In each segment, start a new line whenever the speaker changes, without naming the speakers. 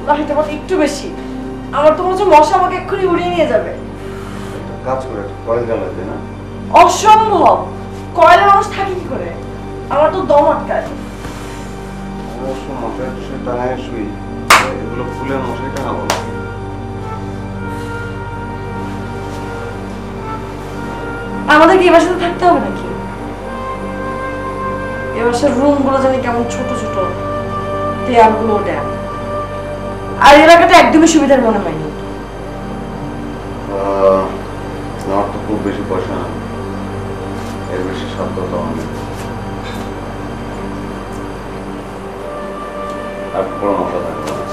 না এটা আমার একটু বেশি। আমার তো মনে হচ্ছে মশা আমাকে এক্ষুনি উড়িয়ে নিয়ে যাবে।
কাজ করে কয়েল জ্বালাতে না?
অসম্ভব, কয়লা মানুষ থাকে কি করে? আমার তো দম আটকায়।
অবশ্য মশাই টশাই টাঙায় শুই, এগুলো ফুলের মশাই টাঙাবো না।
আমাদের কি এ বাসাতে থাকতে হবে নাকি? এ বাসার রুম গুলো জানি কেমন ছোট ছোট, দেয়ালগুলো ড্যাম, আর এলাকাটা একদমই সুবিধার মনে হয়নি।
আমার তো খুব বেশি পয়সা না, এর বেশি শব্দ তো অনেক। আর বড় মশা থাকবে না।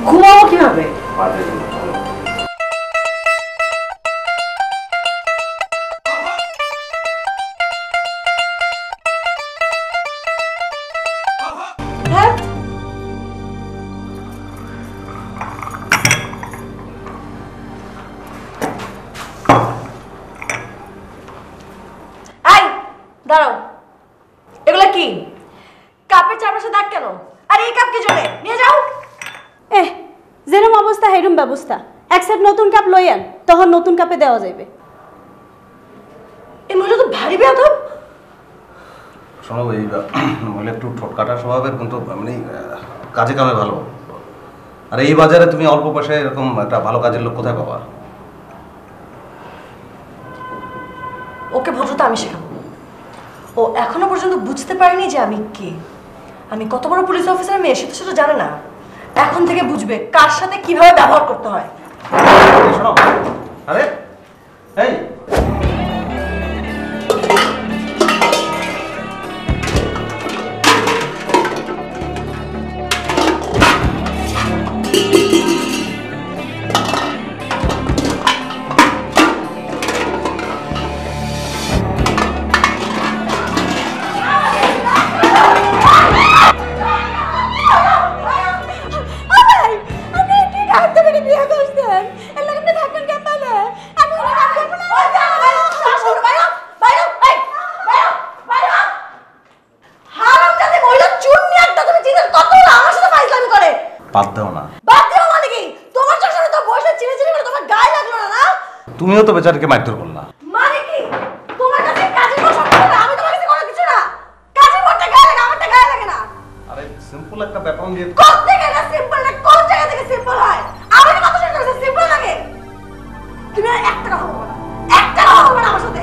ঘুমাবো কিভাবে?
বাজে দিন ভালো।
দাঁড়াও, এগুলা কি? কাপের চারপাশে দাগ কেন? আর এই কাপ কি জন্য? নিয়ে যাও।
যেরকম অবস্থা হেরম ব্যবস্থা। এক সেট নতুন কাপ লইয়ান, তখন নতুন কাপে দেওয়া যাবে।
এই মহিলা তো ভারী বেয়াদব।
শোনো, এই মহিলা একটু ঠোটকাটা স্বভাবের, কিন্তু মানে কাজে কামে ভালো। আর এই বাজারে তুমি অল্প পয়সায় এরকম একটা ভালো কাজের লোক কোথায় পাবা?
ওকে ভদ্রতা আমি শেখাবো। ও এখনো পর্যন্ত বুঝতে পারেনি যে আমি কে, আমি কত বড় পুলিশ অফিসার মেয়ে, সেটা সেটা জানে না। এখন থেকে বুঝবে কার সাথে কিভাবে ব্যবহার করতে হয়।
শোনো, আরে এই তুমিও তো বেচারাকে মারধর করলা।
মানে কি? তোমার কাছে কাজের কোনো শক্তি না, আমি তোমার কাছে কোনো কিছু না। কাজের করতে গায়ে লাগে, আমারটা গায়ে লাগে না।
আরে সিম্পল একটা ব্যাপার দিয়ে
কোন থেকে না সিম্পল না, কোন জায়গা থেকে সিম্পল হয়? আমার কথা শুনতে কাছে সিম্পল লাগে? তুমি আর একটা কথা বলবে না, একটা কথা বলবে না আমার সাথে।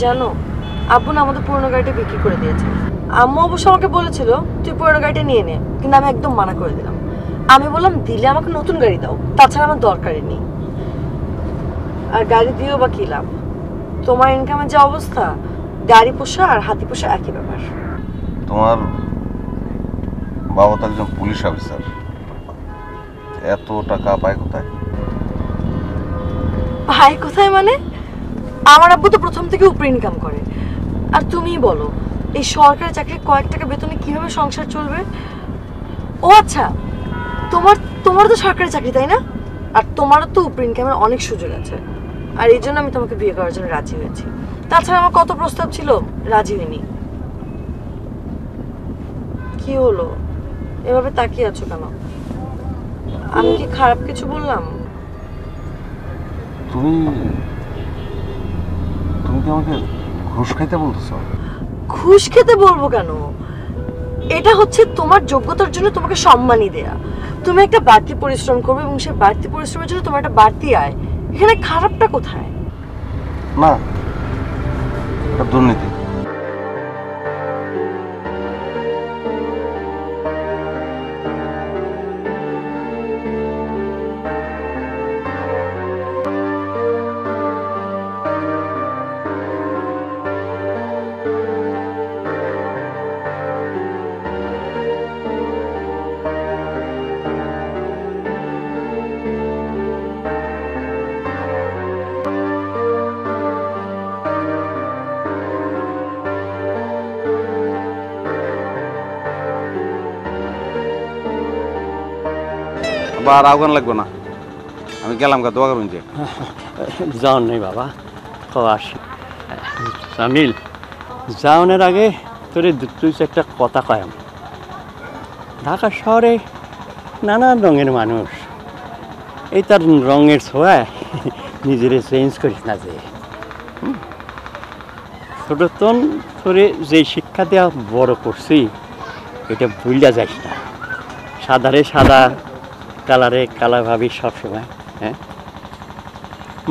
জানো, আব্বু না আমাদের পুরনো গাড়িটা বিক্রি করে দিয়েছে। আম্মু অবশ্য আমাকে বলেছিল তুই পুরনো গাড়িটা নিয়ে নে, কিন্তু আমি একদম মানা করে দিলাম। আমি বললাম দিলে আমাকে নতুন গাড়ি দাও, তাছাড়া আমার দরকারই নেই। আর গাড়ি দিয়েও বা কি লাভ? তোমার ইনকামের যে অবস্থা, গাড়ি পোষা আর হাতি পোষা একই ব্যাপার।
তোমার বাবা তো একজন পুলিশ অফিসার, এত টাকা পায় কোথায়?
পায় কোথায় মানে? আমার আব্বু তো প্রথম থেকে উপরে ইনকাম করে। আর তুমিই বলো এই সরকারি চাকরি কয়েক টাকা বেতনে কিভাবে সংসার চলবে? ও আচ্ছা, তোমার তো সরকারি চাকরি তাই না? আর তোমারও তো উপরে ইনকামের অনেক সুযোগ আছে। আর এই জন্য আমি তোমাকে বিয়ে করার জন্য রাজি হয়েছি। তাছাড়া আমার কত প্রস্তাব ছিল, রাজি হইনি। কি হলো, এভাবে তাকিয়ে আছো কেন? আমি কি খারাপ কিছু বললাম?
তুমি কি আমাকে ঘুষ খাইতে বলতেছ?
ঘুষ খেতে বলবো কেন? এটা হচ্ছে তোমার যোগ্যতার জন্য তোমাকে সম্মানই দেয়া। তুমি একটা বাড়তি পরিশ্রম করবে এবং সেই বাড়তি পরিশ্রমের জন্য তোমার একটা বাড়তি আয়। এখানে খারাপটা কোথায়?
না, এটা দুর্নীতি। আর আগুন লাগবে না, আমি গেলাম গা, দোয়া করুন যে
যাওন নেই বাবা, আসি। সামিল, যাওনের আগে তোরে দুই চারটা কথা কয়াম। ঢাকা শহরে নানান রঙের মানুষ, এই তার রঙের ছোঁয়ায় নিজেরে চেঞ্জ করিস না যে। ছোটতন তোরে যে শিক্ষা দেওয়া বড় করছি, এটা ভুলিয়া যাইস না। সাদারে সাদা, কালারে কালা ভাবি সবসময়। হ্যাঁ,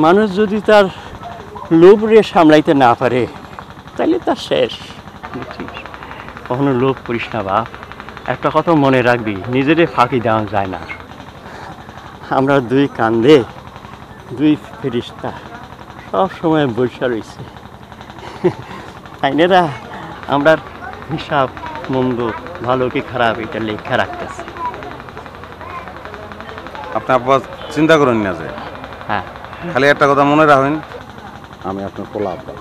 মানুষ যদি তার লোভ রে সামলাইতে না পারে তাইলে তার শেষ। বুঝছিস? কখনো লোভ করিস না বাপ। একটা কথা মনে রাখবি, নিজেরে ফাঁকি দেওয়া যায় না। আমরা দুই কান্দে দুই ফেরিস্তা সব সময় বৈশা রয়েছে। আইনেরা আমরা হিসাব মন্দ, ভালো কি খারাপ, এটা লেখা রাখতেছে।
আপনি আব্বা চিন্তা করেন না যে,
হ্যাঁ,
খালি একটা কথা মনে রাখেন, আমি আপনার পোলা আব্বা।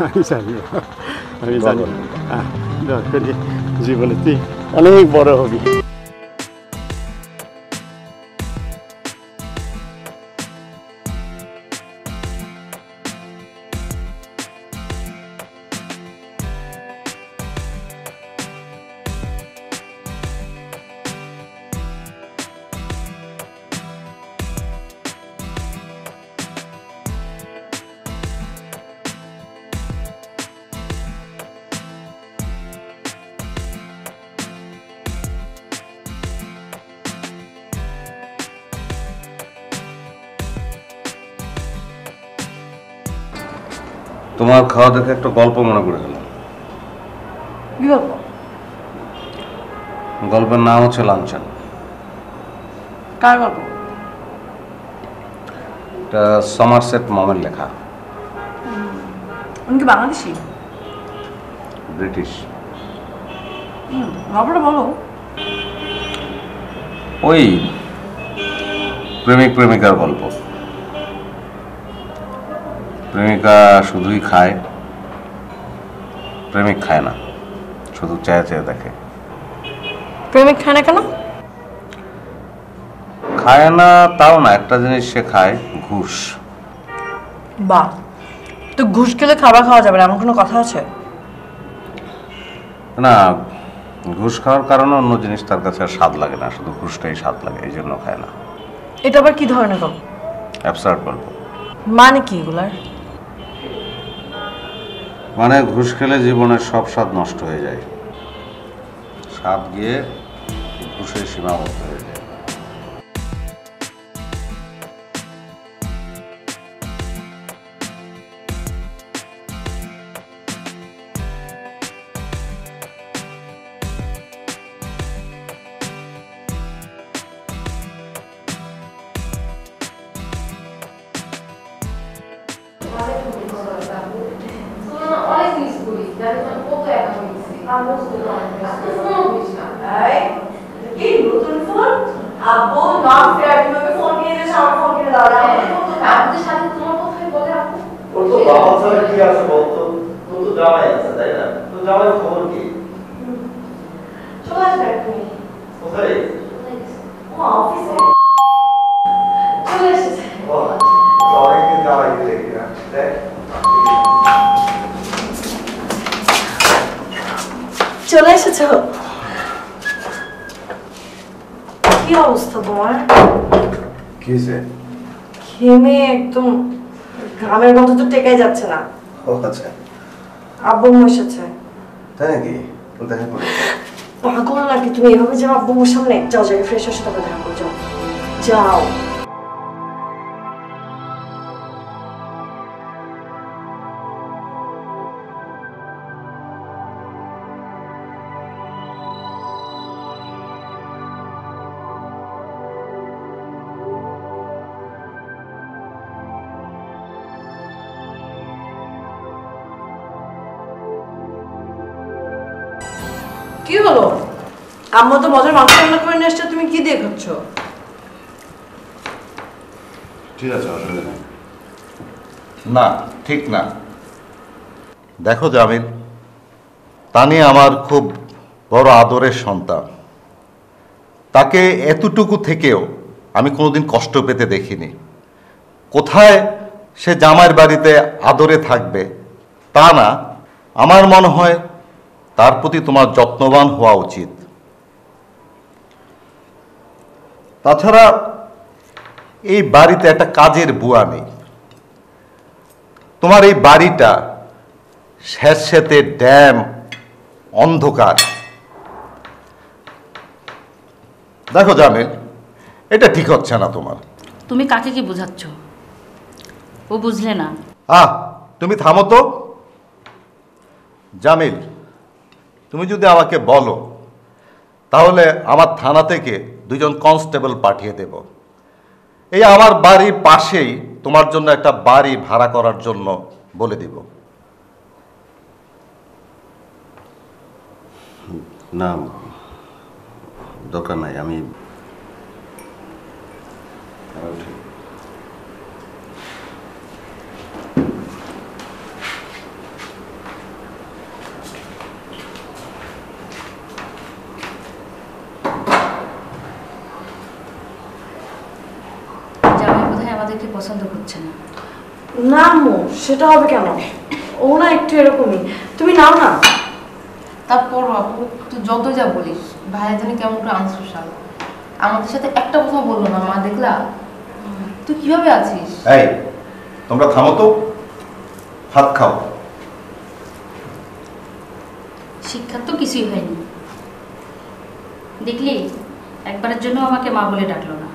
আমি জানি, আমি জানি। জীবনে তুই অনেক বড় হবি।
তোমার খাওয়া দেখে একটা গল্প মনে করে গেলাম।
কি গল্প?
গল্পের নাম হচ্ছে লাঞ্ছন।
কার গল্প?
এটা সমারসেট মমের লেখা।
উনি কি বাংলাদেশি?
ব্রিটিশ।
গল্পটা বলো।
ওই প্রেমিক প্রেমিকার গল্প। প্রেমিকা শুধুই খায়, প্রেমিক খায় না, শুধু চেয়ে চেয়ে দেখে।
প্রেমিক খায় না কেন?
খায় না তাও না, একটা জিনিস সে খায়, ঘুষ।
বাহ, তো ঘুষ খেলে খাবার খাওয়া যাবে না এমন কোনো কথা আছে?
না, ঘুষ খাওয়ার কারণে অন্য জিনিস তার কাছে আর স্বাদ লাগে না, শুধু ঘুষটাই স্বাদ লাগে, এই জন্য খায় না।
এটা আবার কি ধরনের গল্প?
অ্যাবসার্ড গল্প।
মানে কি এগুলার?
মানে ঘুষ খেলে জীবনের সব স্বাদ নষ্ট হয়ে যায়, স্বাদ গিয়ে ঘুষের সীমাবদ্ধ হয়ে যায়।
আব্বু নট ফেয়ার, তোমাকে ফোন কিনে দিয়েছে, আমার ফোন কিনে দাও না।
আমাদের সাথে তোমার কথাই বলে আপু।
তো বাবা ছাড়া কি আছে বলতো? তোর তো জামাই আছে তাই না? তো জামাই খবর কি?
চলে আসবে এখনই।
কোথায়?
ও অফিসে চলে এসেছে।
অনেকদিন জামাই দেখি না দেখ।
চলে এসেছো? কি অবস্থা তোমার?
কি হয়েছে?
ঘেমে একদম ঘামের গন্ধ তো টেকাই যাচ্ছে না।
ও আচ্ছা,
আব্বু এসেছে।
তাই নাকি? তো দেখা করে
পাগল নাকি তুমি এভাবে যাও আব্বুর সামনে? যাও যাও ফ্রেশ হয়ে তারপর দেখা করে যাও। যাও। কি হলো? আম্মা তো মজার মাংস রান্না করে নিয়ে এসছে, তুমি কি দিয়ে খাচ্ছ?
ঠিক আছে, অসুবিধা নেই।
না, ঠিক না। দেখো জামিল, তানি আমার খুব বড় আদরের সন্তান। তাকে এতটুকু থেকেও আমি কোনোদিন কষ্ট পেতে দেখিনি। কোথায় সে জামাইয়ের বাড়িতে আদরে থাকবে তা না, আমার মনে হয় তার প্রতি তোমার যত্নবান হওয়া উচিত। তাছাড়া এই বাড়িতে একটা কাজের বুয়া নেই। তোমার এই বাড়িটা স্যাঁতস্যাঁতে ড্যাম, অন্ধকার। দেখো জামিল, এটা ঠিক হচ্ছে না তোমার।
তুমি কাকে কি বোঝাচ্ছ? ও বুঝলে না।
তুমি থামো তো। জামিল, তুমি যদি আমাকে বলো তাহলে আমার থানা থেকে 2জন কনস্টেবল পাঠিয়ে দেব। এই আমার বাড়ির পাশেই তোমার জন্য একটা বাড়ি ভাড়া করার জন্য বলে দিব।
না, দরকার নাই। আমি
জামাই বোধহয় আমাদেরকে পছন্দ করছে না।
না আম্মু, সেটা হবে কেন? ও না একটু এরকমই। তুমি নাও না।
তারপর আপু তুই যত যা বলিস, ভাইয়া জানি কেমন করে আনসোশাল, আমাদের সাথে একটা কথা বললো না। মা দেখলা তুই কিভাবে আছিস?
এই তোমরা থামো তো, ভাত খাও।
শিক্ষার তো কিছুই হয়নি। দেখলি, একবারের জন্য আমাকে মা বলে ডাকলো না।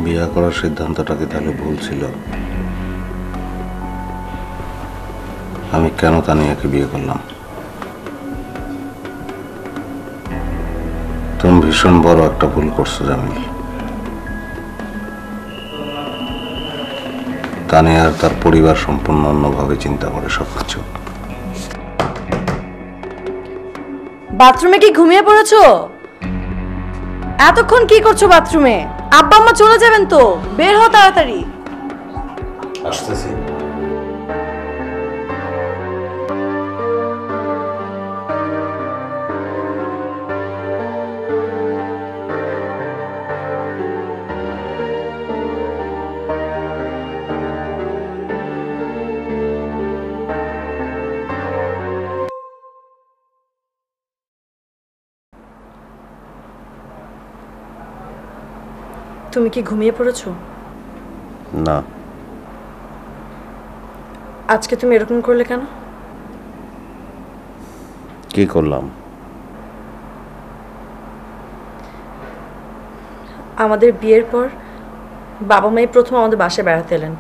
বিয়ে করার সিদ্ধান্তটা কি তাহলে ভুল ছিল? আমি কেন তানিয়াকে বিয়ে করলাম? তুমি ভীষণ বড় একটা ভুল করছো জামিল। তানিয়া আর তার পরিবার সম্পূর্ণ অন্যভাবে চিন্তা করে সবকিছু।
বাথরুমে কি ঘুমিয়ে পড়েছো? এতক্ষণ কি করছো বাথরুমে? আব্বা আম্মা চলে যাবেন তো, বের হও তাড়াতাড়ি।
আসতেছি।
তুমি কি ঘুমিয়ে পড়েছো?
না।
আজকে তুমি এরকম করলে কেন?
কি করলাম?
আমাদের বিয়ের পর বাবা মাই প্রথম আমাদের বাসায় বেড়াতে এলেন,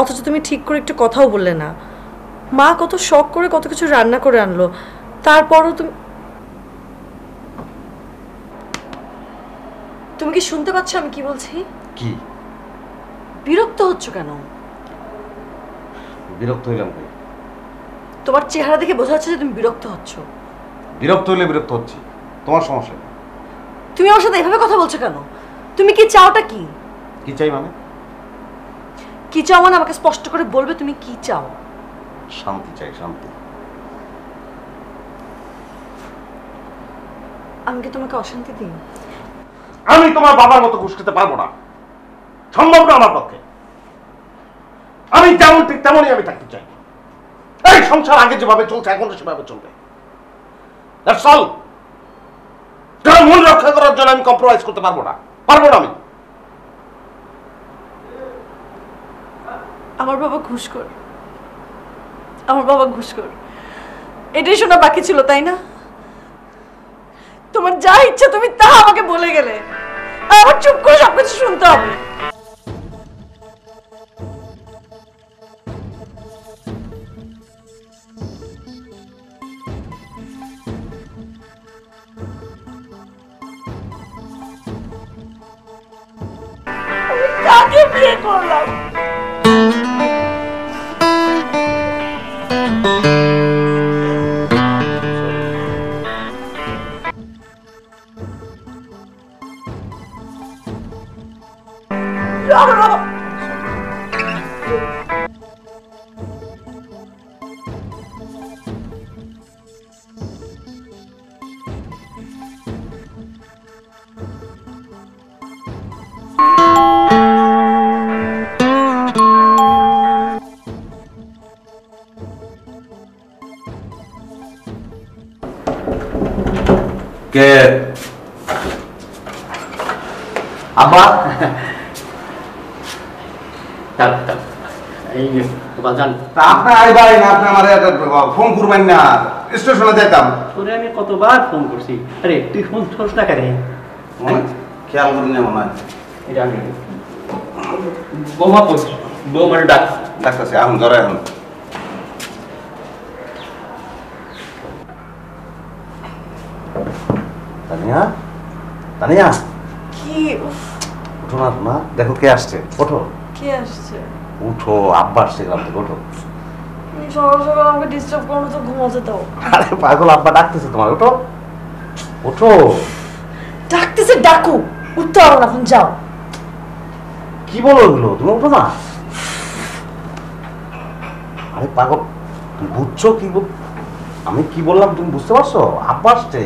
অথচ তুমি ঠিক করে একটু কথাও বললে না। মা কত শখ করে কত কিছু রান্না করে আনলো, তারপরও তুমি কি শুনতে পাচ্ছ আমি কি বলছি?
কি
বিরক্ত হচ্ছ কেন?
বিরক্ত হইলাম কই?
তোমার চেহারা দেখে বোঝা যাচ্ছে যে তুমি বিরক্ত হচ্ছ।
বিরক্ত হইলে বিরক্ত হচ্ছি, তোমার সমস্যা কি?
তুমি আমার সাথে এভাবে কথা বলছো কেন? তুমি কি চাওটা কি?
কি চাই মানে?
কি চাও মানে আমাকে স্পষ্ট করে বলবে তুমি কি চাও?
শান্তি চাই, শান্তি।
আমি কি তোমাকে অশান্তি দিই?
আমি তোমার বাবার মতো ঘুষ খেতে পারবো না, সম্ভব না আমার পক্ষে। আমি যেমন ঠিক তেমনই আমি থাকতে চাই। এই সংসার আগে যেভাবে চলছে এখন সেভাবে চলবে। That's all. কারণ মন রক্ষা করার জন্য আমি কম্প্রোমাইজ করতে পারবো না, পারবো না আমি।
আমার বাবা ঘুষখোর, আমার বাবা ঘুষখোর, এটাই শোনা বাকি ছিল তাই না? তোমার যা ইচ্ছা তুমি তা আমাকে বলে গেলে, আর আমার চুপ করে সবকিছু শুনতে হবে। আমি কাকে বিয়ে করলাম?
কে? আব্বা,
এই বাজান,
আপনি আইবাই না, আপনি আমার ফোন করবেন না, স্টেশনে যেতাম।
তোরে আমি কতবার ফোন করছি, আরে তুই ফোন ধরছ না কেন?
খেয়াল করি না মনে হয়।
এটা আমি বৌমা বলছি, বৌমার ডাক
ডাকতেছে এখন, ধরে এখন। তানিয়া, তানিয়া,
কি?
উঠো না না, দেখো কে আসছে, ওঠো।
কে আসছে?
উঠো, আব্বা আসছে গ্রাম থেকে, ওঠো।
তুমি সকাল সকাল আমাকে ডিস্টার্ব করো না তো, ঘুমাতে দাও।
আরে পাগল, আব্বা ডাকতেছে তোমার, ওঠো ওঠো।
ডাকতেছে ডাকু, উঠতে পারো না, এখন যাও।
কি বলো এগুলো, তুমি উঠো না। আরে পাগল, তুমি বুঝছো কি? আমি কি বললাম তুমি বুঝতে পারছো? আব্বা আসছে।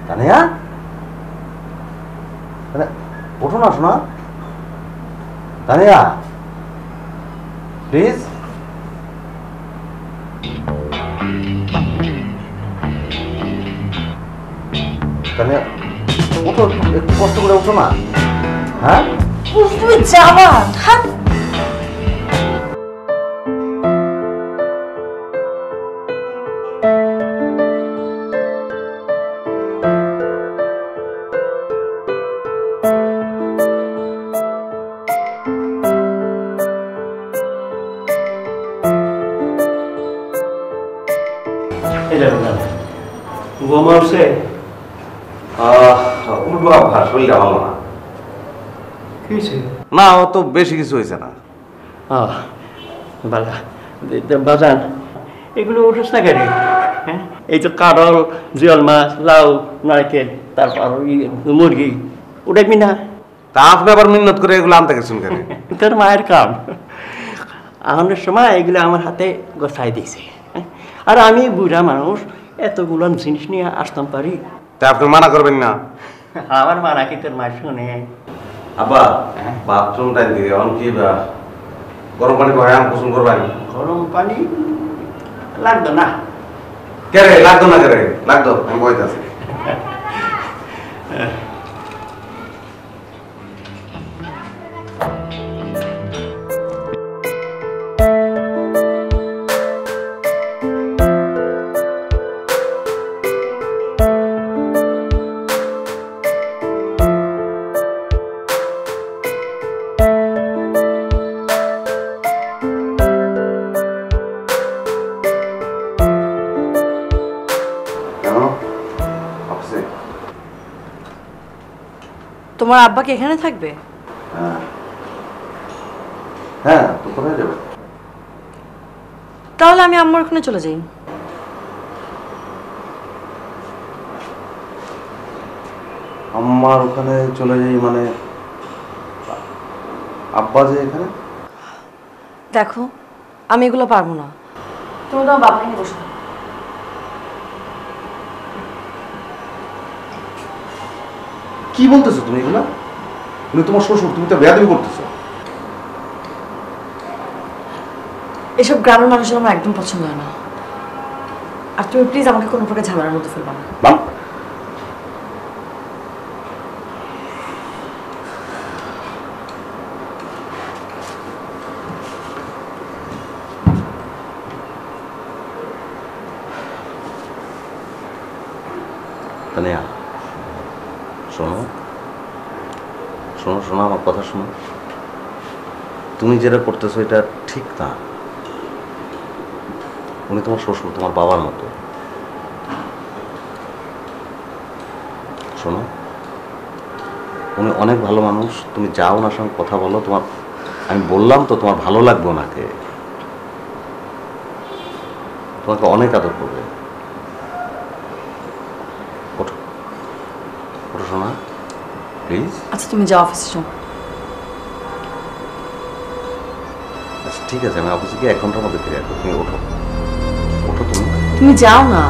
তানিয়া, ওঠো না শোনা। তানিয়া প্লিজ। তানিয়া ওঠো, একটু কষ্ট করে ওঠো না। হ্যাঁ
তুমি যাবা? থাক।
বৌমা উঠছে?
উঠবো আব্বা, শরীরটা ভালো না।
কি হয়েছে?
না, ও তো বেশি কিছু হয়েছে না।
বালা বাজান, এগুলো উঠোস না কেন? হ্যাঁ, এই তো কারল, জিয়ল মাছ, লাউ, নারকেল, তারপর মুরগি উঠাবি না?
তা আপনি আবার মিন্নত করে এগুলো আনতে গেছেন কেন?
তোর মায়ের কাম। আনার সময় এগুলো আমার হাতে গোছাই দিয়েছে, আর আমি বুড়া মানুষ, এতগুলো জিনিস নিয়ে আসতাম পারি?
তা আপনি মানা করবেন না?
আমার মানা কি তোর মায়ের শুনে?
আব্বা, বাথরুম টাইম দিকে এখন কি গরম পানি করে আম পছন্দ করবেন?
গরম পানি লাগতো না।
কে রে, লাগতো না কে রে? লাগতো, আমি বইতে আছি।
তোমার আব্বা কি এখানে থাকবে?
হ্যাঁ, তো কোথায় যাবে?
তাহলে আমি আম্মার ওখানে চলে যাই।
আম্মার ওখানে চলে যাই মানে আব্বা যে এখানে?
দেখো আমি এগুলো পারবো না, তুমি তোমার বাবা নিয়ে বসে থাকো।
কি বলতেছো তুমি এগুলা? তুমি তোমার শ্বশুর, তুমি তো বেয়াদবি করতেছো।
এসব গ্রামের মানুষের আমার একদম পছন্দ হয় না, আর তুমি প্লিজ আমাকে কোনো প্রকার ঝামেলার মধ্যে ফেলবা না।
তানিয়া, শোনো শোনো শোনো, আমার কথা শোনো। তুমি যেটা করতেছো এটা ঠিক না। উনি তোমার শ্বশুর, তোমার বাবার মতো। শোনো, উনি অনেক ভালো মানুষ। তুমি যাও, ওনার সঙ্গে কথা বলো। তোমার, আমি বললাম তো তোমার ভালো লাগবে ওনাকে, তোমাকে অনেক আদর করবে। ওঠো ওঠো শোনা, প্লিজ।
আচ্ছা তুমি যাও অফিসে যাও।
আচ্ছা ঠিক আছে, আমি অফিসে গিয়ে 1 ঘন্টার মধ্যে ফিরে আসবো। তুমি ওঠো ওঠো,
তুমি যাও না।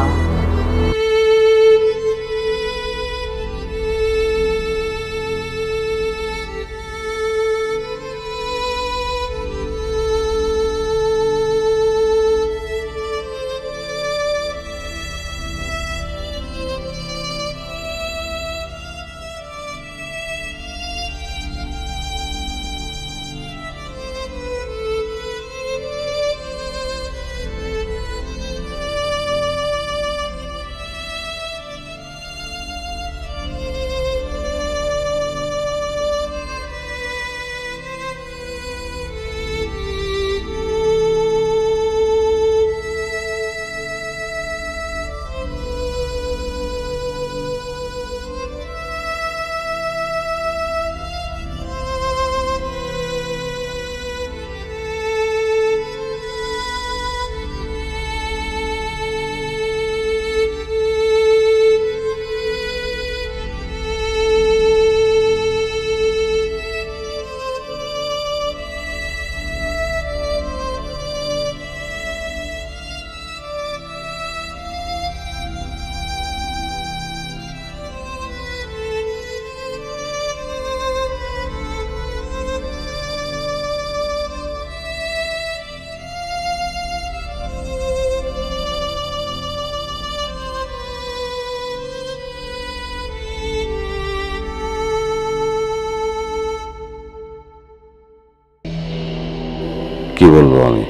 কি বলবো আমি,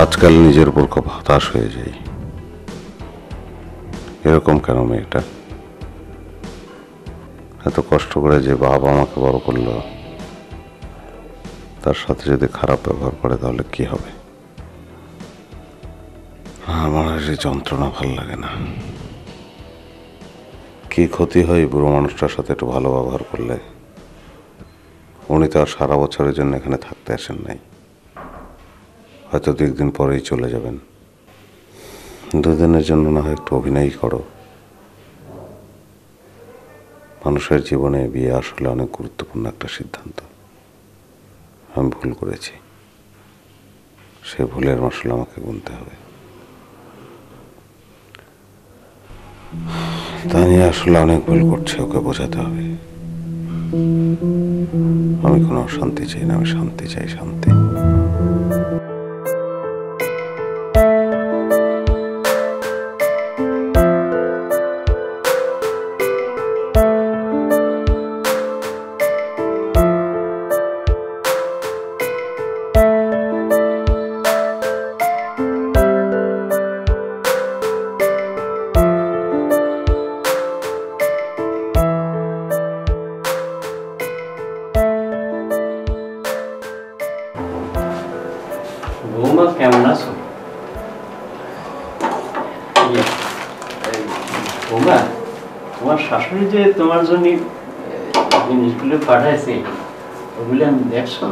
আজকাল নিজের উপর খুব হতাশ হয়ে যাই। এরকম কেন মেয়েটা? এত কষ্ট করে যে বাবা আমাকে বড় করলো, তার সাথে যদি খারাপ ব্যবহার করে তাহলে কি হবে? আমার আর এই যন্ত্রণা ভাল লাগে না। কি ক্ষতি হয় বুড়ো মানুষটার সাথে একটু ভালো ব্যবহার করলে? উনি তো আর সারা বছরের জন্য এখানে থাকতে আসেন নাই, হয়তো 2 দিন পরেই চলে যাবেন। 2 দিনের জন্য না হয় একটু অভিনয় করো। মানুষের জীবনে বিয়ে আসলে অনেক গুরুত্বপূর্ণ একটা সিদ্ধান্ত। আমি ভুল করেছি, সে ভুলের মশলা আমাকে গুনতে হবে। তানিয়া আসলে অনেক ভুল করছে, ওকে বোঝাতে হবে। আমি কোনো শান্তি চাই না, আমি শান্তি চাই, শান্তি।
কেমন আছো? বৌমা, তোমার তোমার শাশুড়ি যে তোমার জন্য জিনিসগুলো পাঠাইছে ওগুলো আমি দেখছো,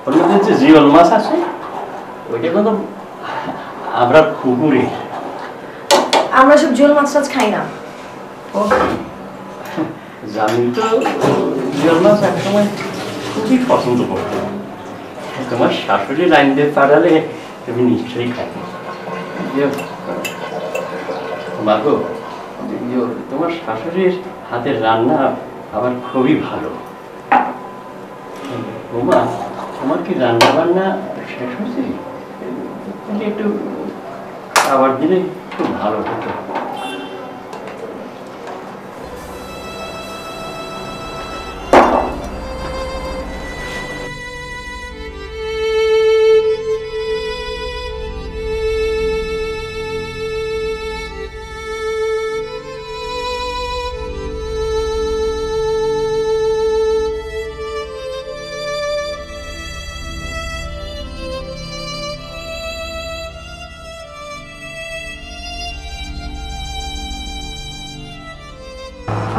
ওর মধ্যে যে জিওল মাছ আছে ওইটা কিন্তু আমরা পুকুরে,
আমরা সব জিওল মাছ টাছ খাই না।
জানি তো জিওল মাছ একসময় খুবই পছন্দ করতো, তোমার শাশুড়ি লাইন দিয়ে পাঠালে তুমি নিশ্চয়ই খাই। মাগো, তোমার শাশুড়ির হাতের রান্না আমার খুবই ভালো। বৌমা, তোমার কি রান্না বান্না শেষ হয়েছে? একটু খাবার দিলে খুব ভালো হতো।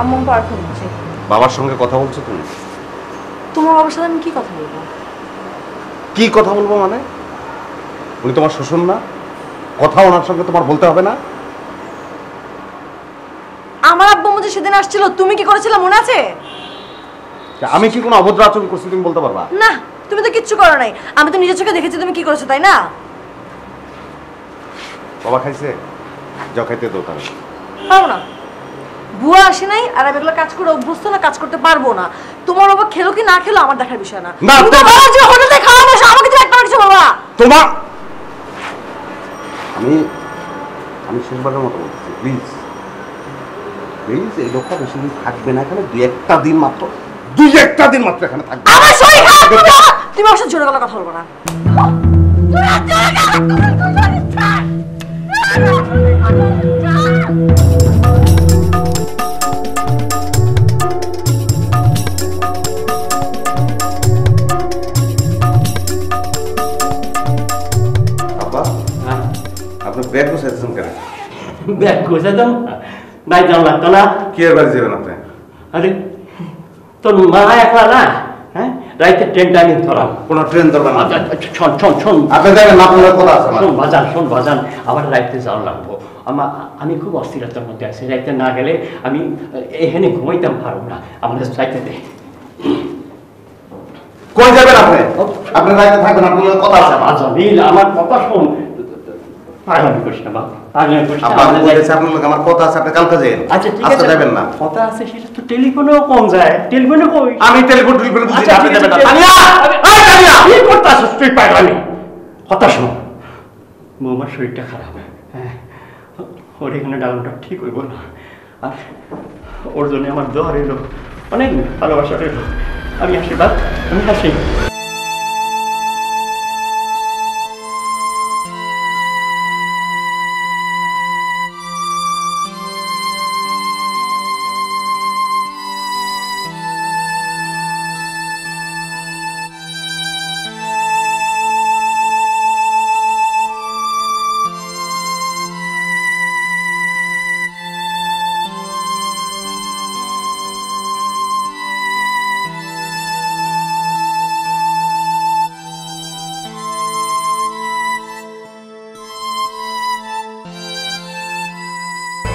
আম্মু পারফেক্ট হচ্ছে।
বাবার সঙ্গে কথা বলছো তুমি?
তোমার বাবার সাথে আমি কি কথা বলবো?
কি কথা বলবো মানে? উনি তোমার শ্বশুর না? কথা ওনার সঙ্গে তোমার বলতে হবে না?
আমার আব্বু আম্মু যে সেদিন আসছিল, তুমি কি করেছিলে মনে আছে?
আমি কি কোনো অভদ্র আচরণ করছি তুমি বলতে পারবা?
না, তুমি তো কিচ্ছু করো নাই। আমি তো নিজের চোখে দেখেছি তুমি কি করেছো, তাই না?
বাবা খাইছে? যাও খাইতে দাও তাহলে।
পারবো না, বুয়া আসে নাই আর আমি এগুলো কাজ করে অভ্যস্ত না, কাজ করতে পারবো না। তোমার বাবা খেলো কি না খেলো আমার দেখার বিষয় না।
না,
তুমি তো বলো যে হোটেলে খাওয়া বসে, আমাকে তো একবার কিছু বাবা।
তোমার আমি শেষবারের মতো বলতেছি, প্লিজ প্লিজ, এই লোকটা বেশি দিন থাকবে না এখানে, দুই একটা দিন মাত্র এখানে থাকবে।
আমার শরীর খারাপ করবে না। তুমি আমার সাথে জোরে গলা কথা বলবো না।
আপনি ব্যাগ গোছাইতেছেন কেন?
ব্যাগ গোছাতাম নাই, যাও লাগতো না।
কি এর বাড়ি যাবেন আপনি?
আরে তোর মা একলা না, হ্যাঁ, রাইতে ট্রেনটা আমি ধরাম।
কোনো ট্রেন ধরবেন না।
শোন শোন শোন,
আপনি যাবেন না, আপনার কথা আছে।
শোন বাজান, আমার রাইতে যাওয়া লাগবো। আমি খুব অস্থিরতার মধ্যে আছি, রাইতে না গেলে আমি এখানে ঘুমাইতাম পারব না। আমাদের চাইতে দে।
কই যাবেন আপনি? আপনি রাইতে থাকবেন, আপনার কথা আছে।
আজামিল, আমার কথা শোন। পাগলামি করিস না বাবা, পাগলামি করিস না।
আমার কথা আছে, আপনি কালকে যাবেন।
আচ্ছা ঠিক আছে,
যাবেন না।
কথা আছে, সেটা তো টেলিফোনেও কম যায়। টেলিফোনে কই?
আমি টেলিফোন বুঝি না, আপনি যাবেন না।
কি করতেছিস তুই? পাগলামি। কথা শোন, বৌমার শরীরটা খারাপ, হ্যাঁ, ওর এখানে ডালটা ঠিক হইব না। আর ওর জন্য আমার দোয়া রইল, অনেক ভালোবাসা রইল। আমি আশীর্বাদ, আমি হাসি।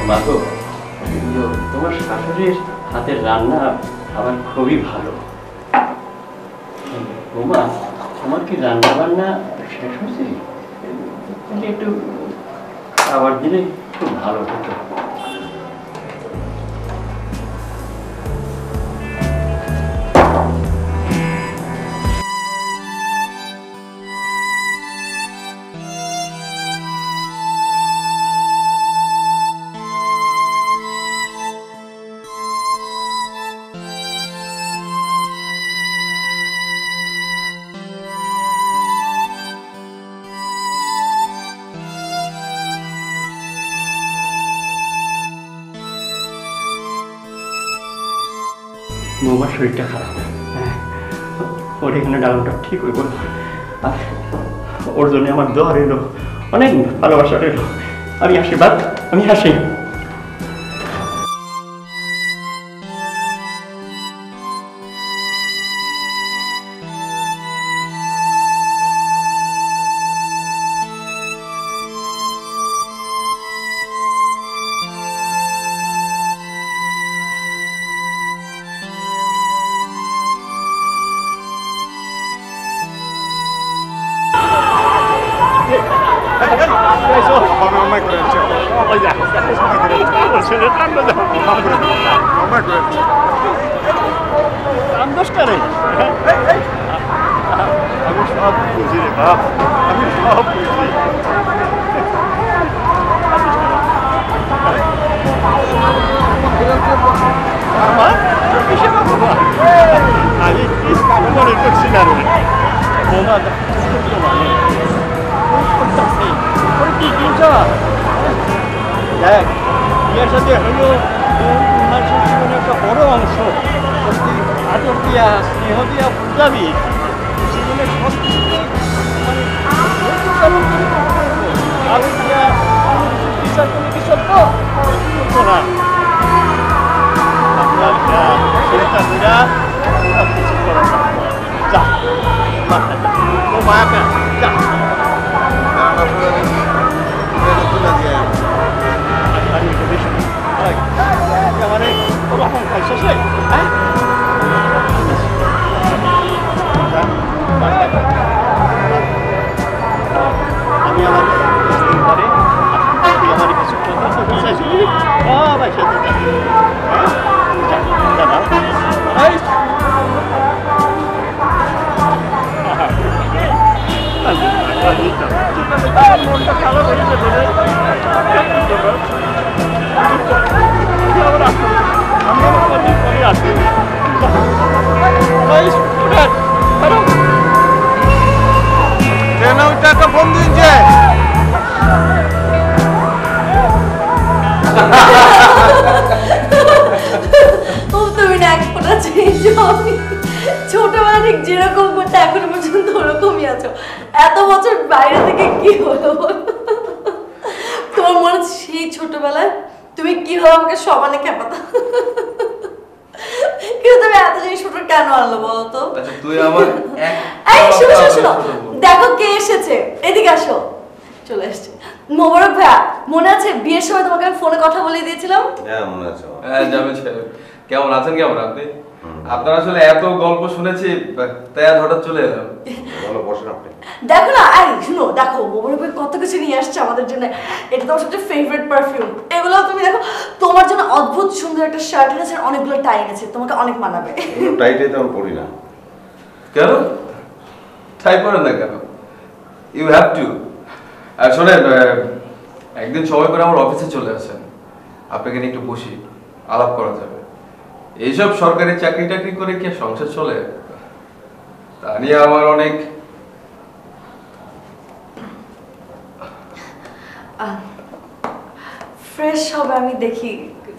মাগো, তোমার শাশুড়ির হাতের রান্না আমার খুবই ভালো। বৌমা, তোমার কি রান্না বান্না শেষ হয়েছে? একটু খাবার দিলে খুব ভালো হতো। বৌমার শরীরটা খারাপ, হ্যাঁ, ওর এখানে ডালটা ঠিক হইব না। আর ওর জন্য আমার দোয়া রইল, অনেক ভালোবাসা রইল। আমি আশীর্বাদ, আমি হাসি। আমি সব বুঝি রে বাপ, আমি সব বুঝি। আমার আমি মনে করছি না রে বোমা কি কিনছ দেখ বিয়ের সাথে হলো মানুষের জীবনে একটা বড় অংশ সত্যি আদর দিয়া স্নেহ দিয়া বুঝাবি জীবনে সব কিছু মানে আদর দিয়া বিচার করলে কি সত্য করতো না চিন্তা করা সব কিছু করা যা ও মায়াকা যা মানে ওরকম খাইছ হ্যাঁ আমি আমার পরে আমার কিছু মনটা খারাপ হয়ে যাবে আমি আমার কদিন পরে আসি একটা ফোন দিনছে
তুমি না এক ফোটা চেঞ্জ হবি ছোটবেলা ঠিক যেরকম করতে এখনো পর্যন্ত ওরকমই আছো এত বছর বাইরে থেকে কি হলো তোমার মনে হচ্ছে সেই ছোটবেলায় তুমি কিভাবে আমাকে সমানে খেপাতা কিন্তু তুমি এত জিনিস ছোট কেন আনলো বলো তো
আচ্ছা তুই আমার
এই শোনো শোনো দেখো কে এসেছে এদিকে আসো চলে এসেছে মোবারক ভাইয়া মনে আছে বিয়ের সময় তোমাকে আমি ফোনে কথা বলে দিয়েছিলাম
হ্যাঁ মনে আছে হ্যাঁ যাবে কেমন আছেন কেমন আপনি আপনার আসলে এত গল্প শুনেছি তাই আর হঠাৎ চলে এলাম ভালো বসেন আপনি
দেখো না এই শুনো দেখো মোবারক ভাই কত কিছু নিয়ে আসছে আমাদের জন্য এটা তোমার সবচেয়ে ফেভারিট পারফিউম এগুলো তুমি দেখো তোমার জন্য অদ্ভুত সুন্দর একটা শার্ট এনেছে অনেকগুলো টাই এনেছে তোমাকে অনেক মানাবে
টাইটাই তো আমি পরি না কেন টাই পরেন না কেন ইউ হ্যাভ টু আর শোনেন একদিন সময় করে আমার অফিসে চলে আসেন আপনাকে নিয়ে একটু বসি আলাপ করা যাবে এইসব সরকারি চাকরি টাকরি করে কি সংসার চলে তা নিয়ে আমার অনেক
ফ্রেশ হবে আমি দেখি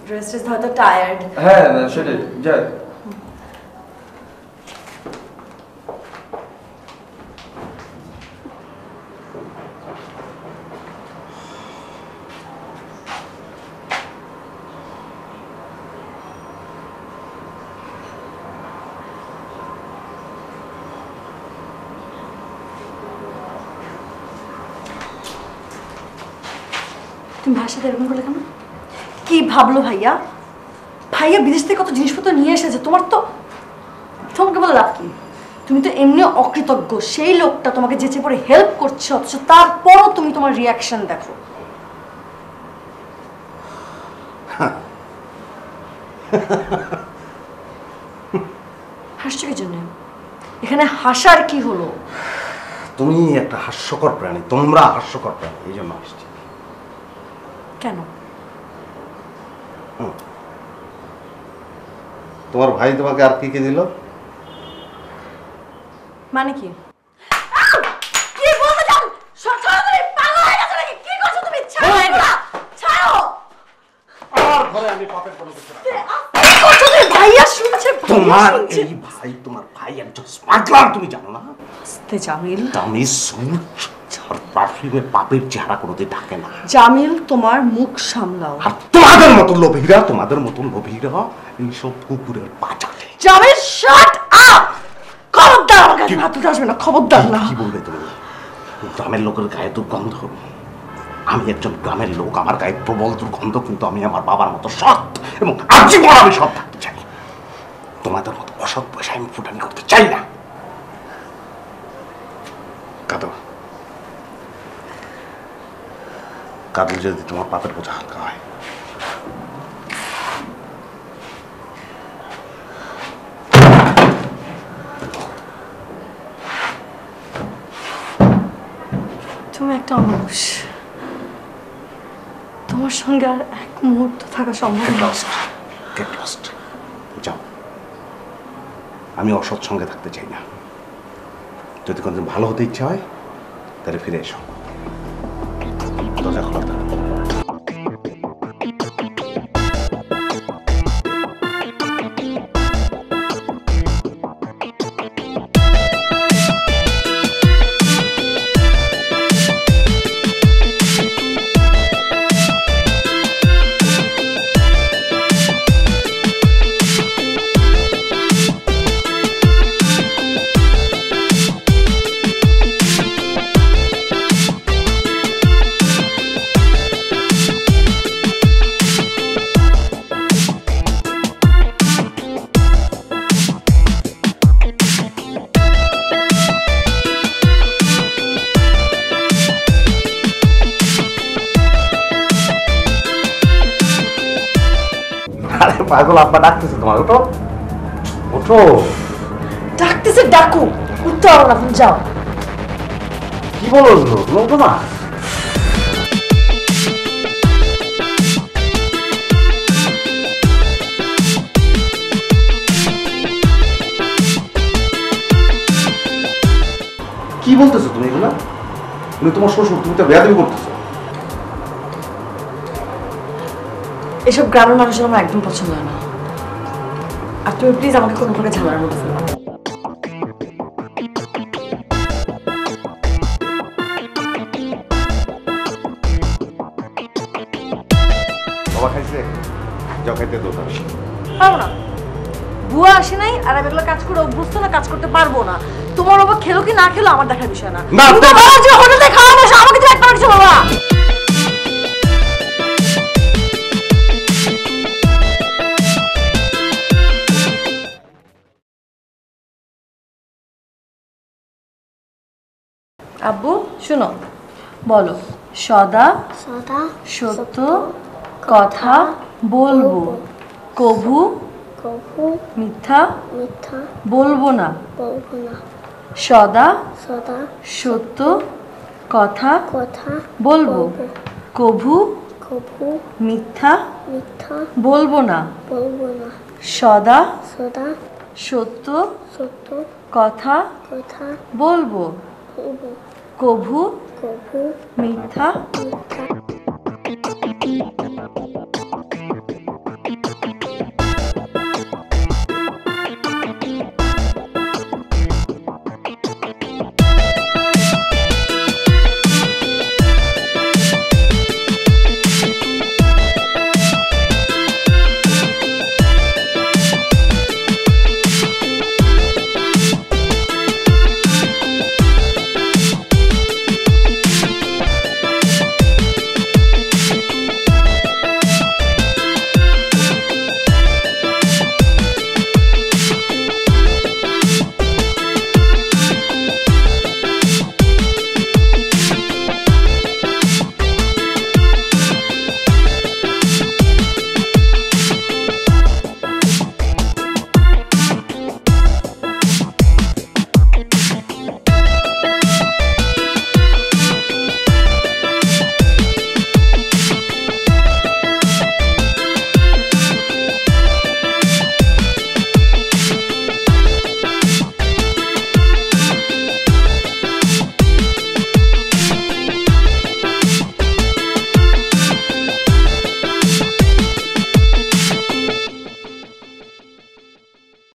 ড্রেস হয়তো টায়ার্ড
হ্যাঁ সেটাই যাই
তুমি ভাষাতে এরকম করলে কেন কি ভাবলো ভাইয়া ভাইয়া বিদেশ থেকে কত জিনিসপত্র নিয়ে এসেছে তোমার তো তোমাকে বলে লাভ কি তুমি তো এমনি অকৃতজ্ঞ সেই লোকটা তোমাকে যেচে পড়ে হেল্প করছে অথচ তারপরও তুমি তোমার রিয়াকশন দেখো হাসছো কি জন্য এখানে হাসার কি হলো
তুমি একটা হাস্যকর প্রাণী তোমরা হাস্যকর প্রাণী এই জন্য আসছি
কেন
তোমার ভাই তোমাকে আর কি কি দিল
মানে কি কি বলতে চাও সরাসরি পাগল হয়ে গেছো নাকি কি করছো তুমি ছাড়ো এগুলা ছাড়ো
আমার ঘরে আমি পাপের কোনো কিছু না
করছো তুমি ভাইয়া শুনছে
তোমার এই ভাই তোমার ভাই একজন স্মাগলার তুমি জানো না
আস্তে জামিল
আমি সুচ আর পারফিউমের পাপের চেহারা কোনোদিন ঢাকে না
জামিল তোমার মুখ সামলাও
আর তোমাদের মতন লোভীরা এইসব কুকুরের পাচালে
জামিল শাট আপ খবরদার আমার কাছে হাত তুলতে আসবে না খবরদার না
কি বলবে তুমি গ্রামের লোকের গায়ে দুর্গন্ধ আমি একজন গ্রামের লোক আমার গায়ে প্রবল দুর্গন্ধ কিন্তু আমি আমার বাবার মতো সৎ এবং আজীবন আমি সৎ থাকতে চাই তোমাদের মতো অসৎ পয়সা আমি ফুটানি করতে চাই না কাঁদো কাঁদলে যদি তোমার পাপের বোঝা হালকা হয়।
তুমি একটা অমানুষ, তোমার সঙ্গে আর এক মুহূর্ত থাকা সম্ভব না।
গেট লস্ট, যাও। আমি অসৎ সঙ্গে থাকতে চাই না। যদি কোনদিন ভালো হতে ইচ্ছা হয় তাহলে ফিরে এসো। দরজা খোলা থাকবে। পাগল আব্বা ডাকতেছে তোমার, ওঠো ওঠো।
ডাকতেছে ডাকু, উঠতে পারো না, তুমি যাও।
কি বলো তুমি ওঠো না। কি বলতেছো তুমি এগুলা? উনি তোমার শ্বশুর, তুমি তো বেয়াদবি করতেছো।
এসব গ্রামের মানুষের আমার একদম পছন্দ হয় না। আর তুমি প্লিজ আমাকে কোনো প্রকার ঝামেলার মধ্যে ফেলো না।
বাবা খাইছে, যাও খাইতে দাও।
পারবো না, বুয়া আসে নাই আর আমি এগুলো কাজ করে অভ্যস্ত না, কাজ করতে পারবো না। তোমার বাবা খেলো কি না খেলো আমার দেখার বিষয় না। হোটেলে খাওয়া বসে আমাকে যে একবার কিছু বাবা। আব্বু শুনো, বলো সদা
সদা
সত্য কথা বলবো, কভু
কভু
মিথ্যা
মিথ্যা
বলবো না।
বলবো না।
সদা
সদা
সত্য কথা
কথা
বলবো, কভু
কভু
মিথ্যা
মিথ্যা
বলবো না।
বলবো না।
সদা
সদা
সত্য
সত্য
কথা
কথা
বলবো,
বলবো,
কভু
কভু
মিথ্যা
মিথ্যা